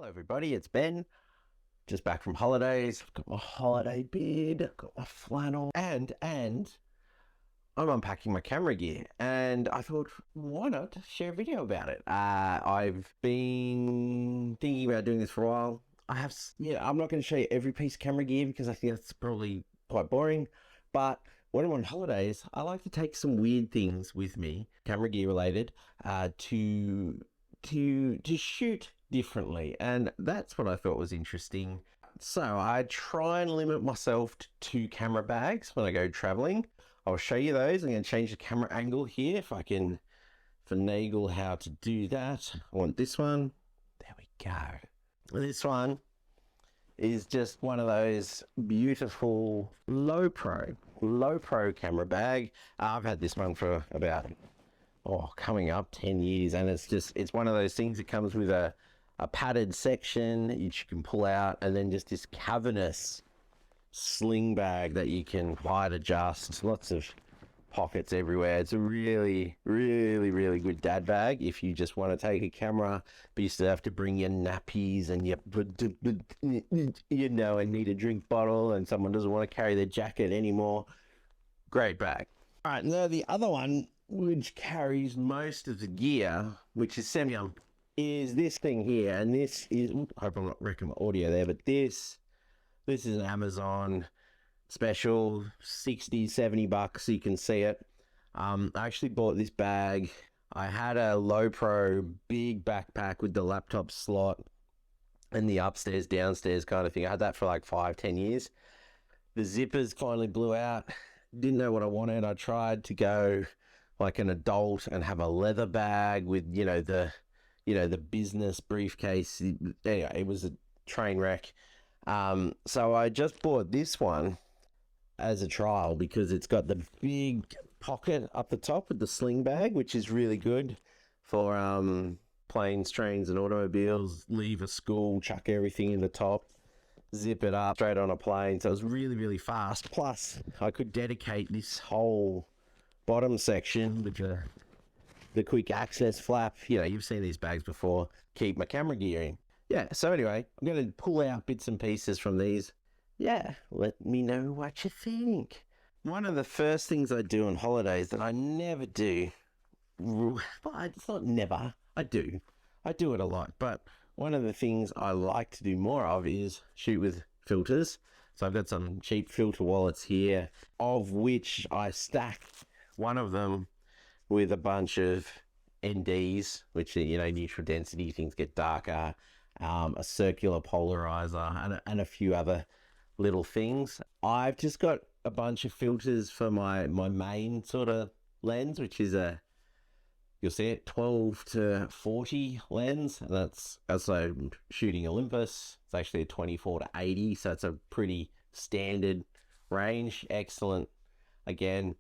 Hello everybody, it's Ben. Just back from holidays. I've got my holiday beard, I've got my flannel, and I'm unpacking my camera gear. And I thought, why not share a video about it? I've been thinking about doing this for a while. I'm not going to show you every piece of camera gear because I think that's probably quite boring. But when I'm on holidays, I like to take some weird things with me, camera gear related, to shoot differently, and that's what I thought was interesting. So I try and limit myself to 2 camera bags when I go traveling. I'll show you those. I'm going to change the camera angle here if I can finagle how to do that. I want this one. There we go. This one is just one of those beautiful low pro camera bag. I've had this one for about coming up 10 years, and it's one of those things that comes with a padded section which you can pull out, and then just this cavernous sling bag that you can wide adjust. Lots of pockets everywhere. It's a really, really, really good dad bag if you just want to take a camera, but you still have to bring your nappies and and need a drink bottle, and someone doesn't want to carry their jacket anymore. Great bag. All right, now the other one, which carries most of the gear, which is is this thing here. And this is, I hope I'm not wrecking my audio there, but this is an Amazon special, 60, 70 bucks. You can see it. I actually bought this bag. I had a low pro big backpack with the laptop slot and the upstairs, downstairs kind of thing. I had that for like 5-10 years. The zippers finally blew out. Didn't know what I wanted. I tried to go like an adult and have a leather bag with, the business briefcase. Anyway, it was a train wreck. So I just bought this one as a trial because it's got the big pocket up the top with the sling bag, which is really good for planes, trains, and automobiles. Leave a school, chuck everything in the top, zip it up straight on a plane. So it was really, really fast. Plus, I could dedicate this whole bottom section with the quick access flap. You've seen these bags before. Keep my camera gear in. Yeah, so anyway, I'm going to pull out bits and pieces from these. Yeah, let me know what you think. One of the first things I do on holidays that I never do, well, it's not never, I do it a lot, but one of the things I like to do more of is shoot with filters. So I've got some cheap filter wallets here, of which I stack one of them with a bunch of NDs, which, neutral density, things get darker, a circular polarizer, and a few other little things. I've just got a bunch of filters for my main sort of lens, which is you'll see it, 12 to 40 lens, and that's also shooting Olympus. It's actually a 24 to 80, so it's a pretty standard range. Excellent. Again,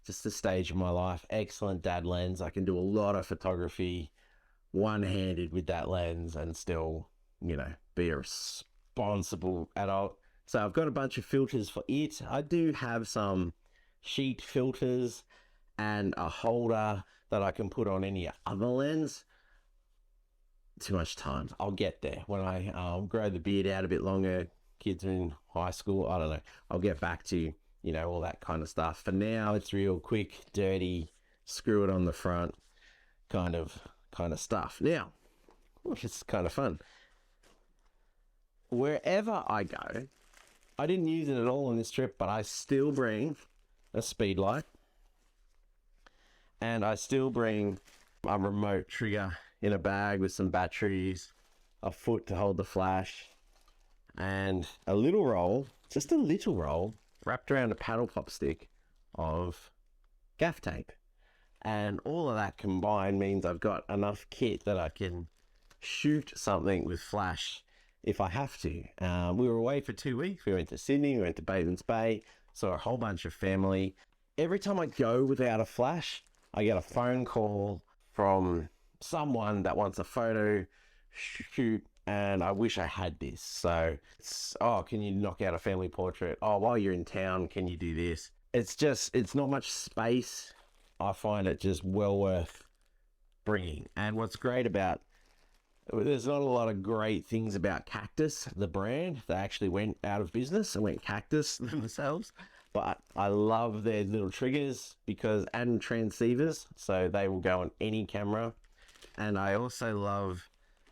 just the stage of my life. Excellent dad lens. I can do a lot of photography one-handed with that lens and still, be a responsible adult. So I've got a bunch of filters for it. I do have some sheet filters and a holder that I can put on any other lens. Too much time. I'll get there when I grow the beard out a bit longer. Kids are in high school. I don't know. I'll get back to, all that kind of stuff. For now, it's real quick, dirty, screw it on the front kind of stuff. Now, it's kind of fun. Wherever I go, I didn't use it at all on this trip, but I still bring a speed light, and I still bring a remote trigger in a bag with some batteries, a foot to hold the flash, and a little roll, just a little roll, wrapped around a paddle pop stick of gaff tape. And all of that combined means I've got enough kit that I can shoot something with flash if I have to. We were away for 2 weeks. We went to Sydney, we went to Batemans Bay, saw a whole bunch of family. Every time I go without a flash, I get a phone call from someone that wants a photo shoot, and I wish I had this. So it's, can you knock out a family portrait? While you're in town, can you do this? It's not much space. I find it just well worth bringing. And what's great about There's not a lot of great things about Cactus, the brand. They actually went out of business and went Cactus themselves. But I love their little triggers and transceivers, so they will go on any camera. And I also love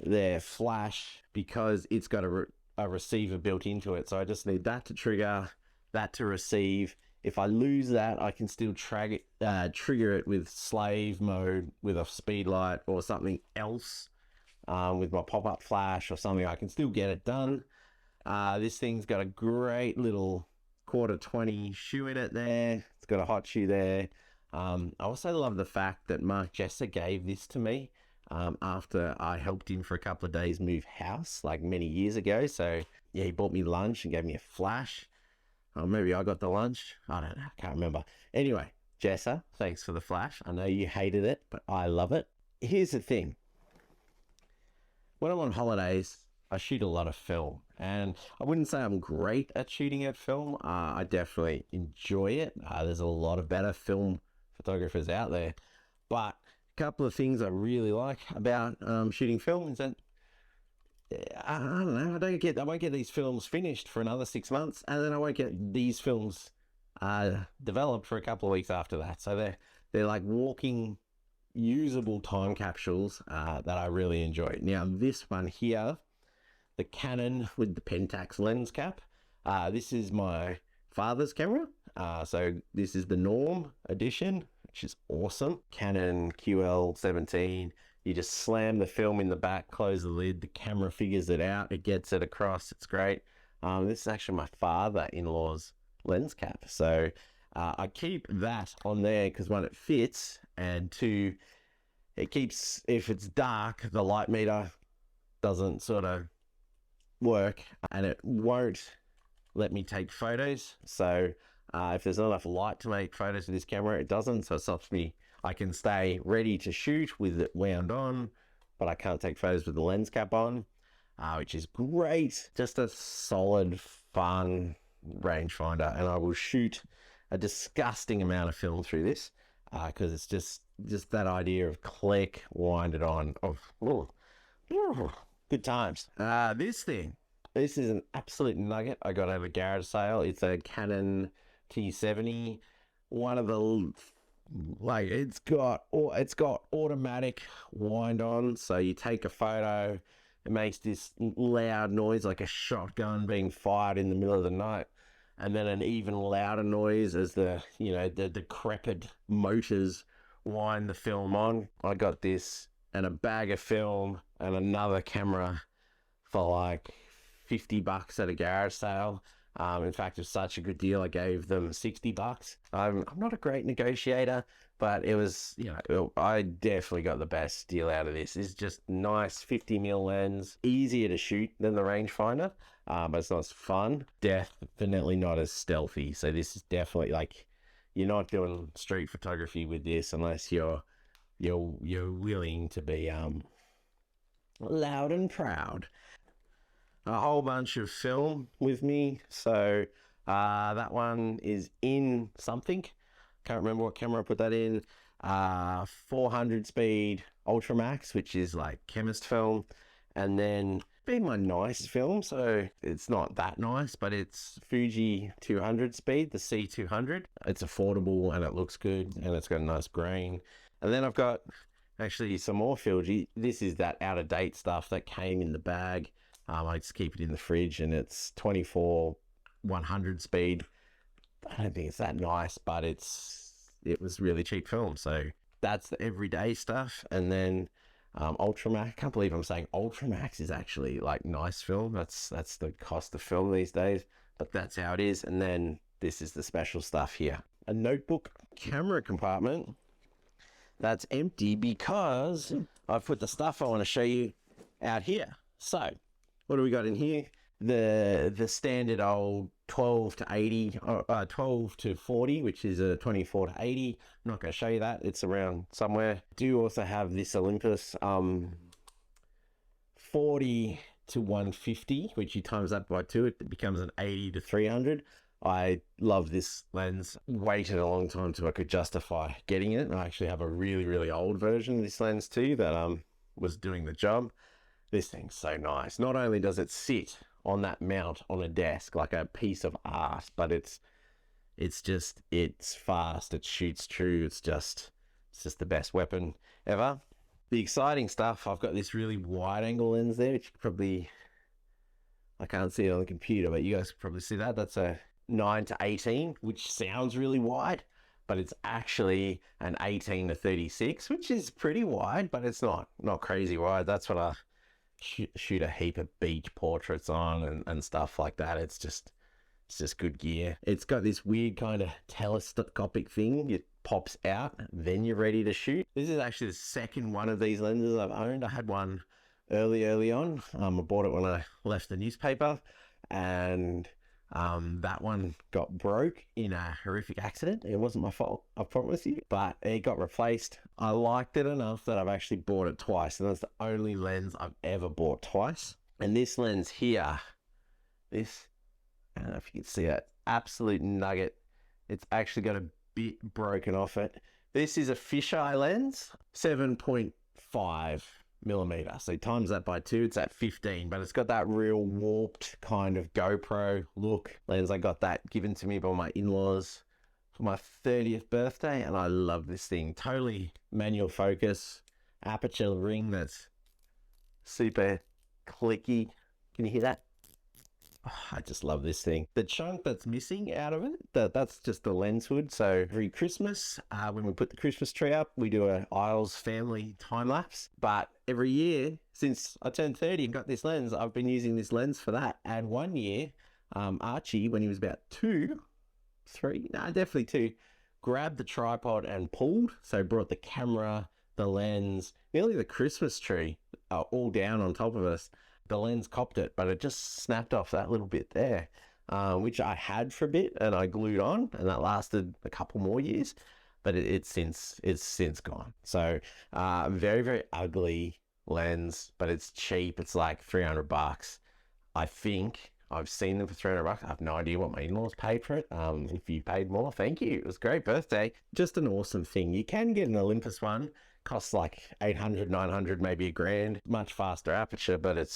their flash because it's got a receiver built into it. So I just need that to trigger, that to receive. If I lose that, I can still trigger it with slave mode with a speed light or something else, with my pop-up flash or something. I can still get it done. This thing's got a great little 1/4-20 shoe in it there. It's got a hot shoe there. I also love the fact that Mark Jesser gave this to me after I helped him for a couple of days move house like many years ago. So yeah, he bought me lunch and gave me a flash. Or maybe I got the lunch. I don't know. I can't remember. Anyway, Jesser, thanks for the flash. I know you hated it, but I love it. Here's the thing. When I'm on holidays, I shoot a lot of film, and I wouldn't say I'm great at shooting at film. I definitely enjoy it. There's a lot of better film photographers out there, but a couple of things I really like about shooting film is that I don't know. I won't get these films finished for another 6 months, and then I won't get these films developed for a couple of weeks after that. So they're like walking, usable time capsules that I really enjoy. Now this one here, the Canon with the Pentax lens cap. This is my father's camera. So this is the Norm edition, which is awesome. Canon QL17. You just slam the film in the back, close the lid, the camera figures it out, it gets it across, it's great. This is actually my father-in-law's lens cap. So I keep that on there because one, it fits, and two, it keeps, if it's dark, the light meter doesn't sort of work and it won't let me take photos. So if there's not enough light to make photos with this camera, it doesn't. So it stops me. I can stay ready to shoot with it wound on, but I can't take photos with the lens cap on, which is great. Just a solid, fun rangefinder, and I will shoot a disgusting amount of film through this because it's just that idea of click, wind it on. Good times. This is an absolute nugget I got at a garage sale. It's a Canon T70. One of the, like, it's got automatic wind on, so you take a photo, it makes this loud noise like a shotgun being fired in the middle of the night, and then an even louder noise as the decrepit motors wind the film on. I got this and a bag of film and another camera for like $50 at a garage sale. In fact, it was such a good deal, I gave them $60. I'm not a great negotiator, but it was, I definitely got the best deal out of this. It's just nice 50mm lens, easier to shoot than the rangefinder, but it's not as fun. Definitely not as stealthy. So this is definitely, like, you're not doing street photography with this unless you're willing to be loud and proud. A whole bunch of film with me. So that one is in something. Can't remember what camera I put that in. 400 speed Ultramax, which is like chemist film. And then being my nice film, so it's not that nice, but it's Fuji 200 speed, the C200. It's affordable and it looks good and it's got a nice grain. And then I've got actually some more Fuji. This is that out of date stuff that came in the bag. I just keep it in the fridge, and it's 24 100 speed. I don't think it's that nice, but it was really cheap film. So that's the everyday stuff. And then Ultramax. I can't believe I'm saying Ultramax is actually like nice film. That's the cost of film these days, but that's how it is. And then this is the special stuff here. A notebook camera compartment that's empty because I've put the stuff I want to show you out here. So what do we got in here? The standard old 12 to 40, which is a 24 to 80. I'm not going to show you that. It's around somewhere. Do also have this Olympus 40 to 150, which you times that by 2, it becomes an 80 to 300. I love this lens. Waited a long time so I could justify getting it. I actually have a really, really old version of this lens too that was doing the job. This thing's so nice. Not only does it sit on that mount on a desk like a piece of art, but it's fast, it shoots true, it's just the best weapon ever. The exciting stuff, I've got this really wide angle lens there, which probably, I can't see it on the computer, but you guys can probably see that. That's a 9-18, which sounds really wide, but it's actually an 18-36, which is pretty wide, but it's not crazy wide. That's what I shoot a heap of beach portraits on and stuff like that. It's just good gear. It's got this weird kind of telescopic thing. It pops out, then you're ready to shoot. This is actually the second one of these lenses I've owned. I had one early on. I bought it when I left the newspaper, and that one got broke in a horrific accident. It wasn't my fault, I promise you, but it got replaced. I liked it enough that I've actually bought it twice, and that's the only lens I've ever bought twice. And this lens here, I don't know if you can see that absolute nugget. It's actually got a bit broken off it. This is a fisheye lens, 7.5 millimeter. So times that by 2, it's at 15, but it's got that real warped kind of GoPro look lens. I got that given to me by my in-laws for my 30th birthday, and I love this thing. Totally manual focus, aperture ring that's super clicky. Can you hear that? Oh, I just love this thing. The chunk that's missing out of it, that's just the lens hood. So every Christmas, when we put the Christmas tree up, we do a Isles family time lapse. But every year since I turned 30 and got this lens, I've been using this lens for that. And one year, Archie, when he was about 2, 3, no, definitely 2, grabbed the tripod and pulled. So brought the camera, the lens, nearly the Christmas tree, all down on top of us. The lens copped it, but it just snapped off that little bit there, which I had for a bit and I glued on, and that lasted a couple more years, but it's since gone. So very, very ugly lens, but it's cheap. It's like $300. I think I've seen them for $300. I have no idea what my in-laws paid for it. If you paid more, thank you. It was a great birthday. Just an awesome thing. You can get an Olympus one. Costs like 800, 900, maybe $1,000. Much faster aperture, but I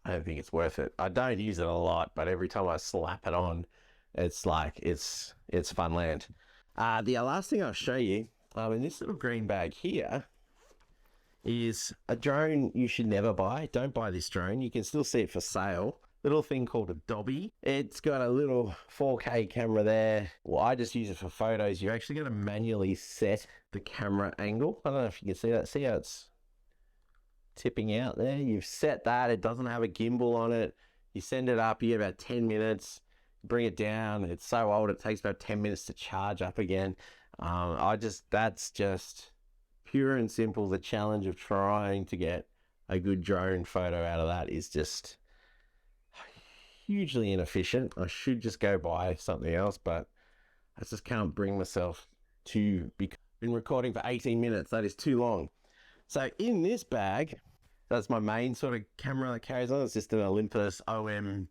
don't think it's worth it. I don't use it a lot, but every time I slap it on, it's like, it's fun land. The last thing I'll show you, in this little green bag here, is a drone you should never buy. Don't buy this drone. You can still see it for sale. Little thing called a Dobby. It's got a little 4K camera there. Well, I just use it for photos. You're actually going to manually set the camera angle. I don't know if you can see that. See how it's tipping out there? You've set that. It doesn't have a gimbal on it. You send it up, you get about 10 minutes. Bring it down. It's so old, it takes about 10 minutes to charge up again. That's just pure and simple. The challenge of trying to get a good drone photo out of that is just hugely inefficient. I should just go buy something else, but I just can't bring myself to be. Been recording for 18 minutes. That is too long. So in this bag, that's my main sort of camera that carries on. It's just an Olympus OM1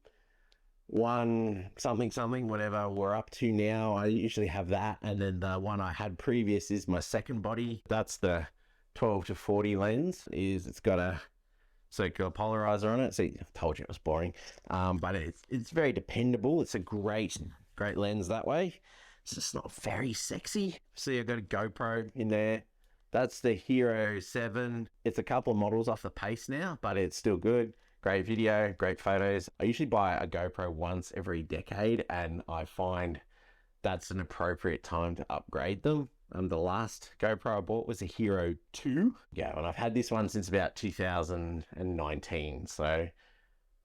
something, whatever we're up to now. I usually have that, and then the one I had previous is my second body. That's the 12-40 lens. It's got a circular polarizer on it. See, I told you it was boring, but it's very dependable. It's a great lens that way. It's just not very sexy. See, I've got a GoPro in there. That's the Hero 7. It's a couple of models off the pace now, but it's still good. Great video, great photos. I usually buy a GoPro once every decade, and I find that's an appropriate time to upgrade them. The last GoPro I bought was a Hero 2. Yeah, and I've had this one since about 2019. So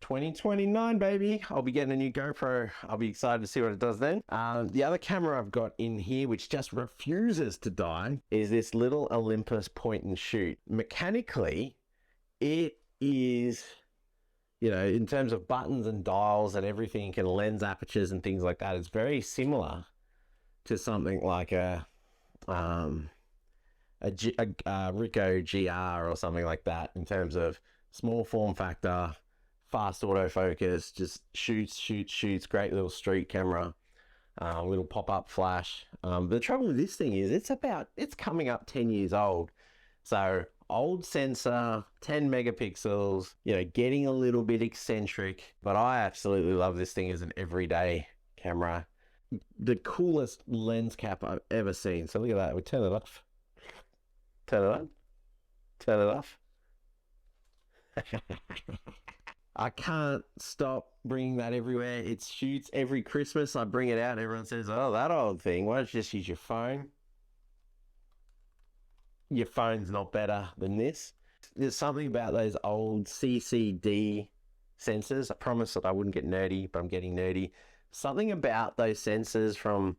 2029, baby. I'll be getting a new GoPro. I'll be excited to see what it does then. The other camera I've got in here, which just refuses to die, is this little Olympus point and shoot. Mechanically, it is, you know, in terms of buttons and dials and everything and lens apertures and things like that, it's very similar to something like a Ricoh GR or something like that, in terms of small form factor, fast autofocus, just shoots, great little street camera, little pop-up flash. The trouble with this thing is it's coming up 10 years old. So old sensor, 10 megapixels, you know, getting a little bit eccentric, but I absolutely love this thing as an everyday camera. The coolest lens cap I've ever seen. So look at that. We turn it off. Turn it on. Turn it off. I can't stop bringing that everywhere. It shoots every Christmas. I bring it out. Everyone says, "Oh, that old thing. Why don't you just use your phone?" Your phone's not better than this. There's something about those old CCD sensors. I promised that I wouldn't get nerdy, but I'm getting nerdy. Something about those sensors from,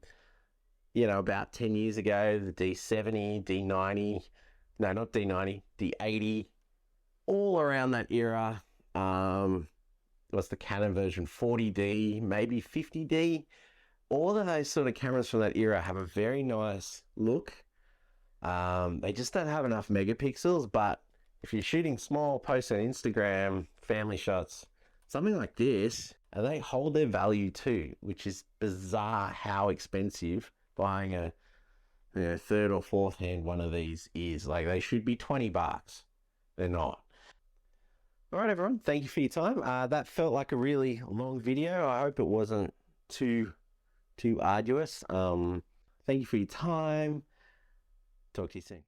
you know, about 10 years ago, the D70, D90, no, not D90, D80, all around that era. What's the Canon version? 40D, maybe 50D. All of those sort of cameras from that era have a very nice look. They just don't have enough megapixels, but if you're shooting small posts on Instagram, family shots, something like this, and they hold their value too, which is bizarre how expensive buying a, you know, third or fourth hand one of these is. Like, they should be 20 bucks. They're not. All right, everyone. Thank you for your time. That felt like a really long video. I hope it wasn't too arduous. Thank you for your time. Talk to you soon.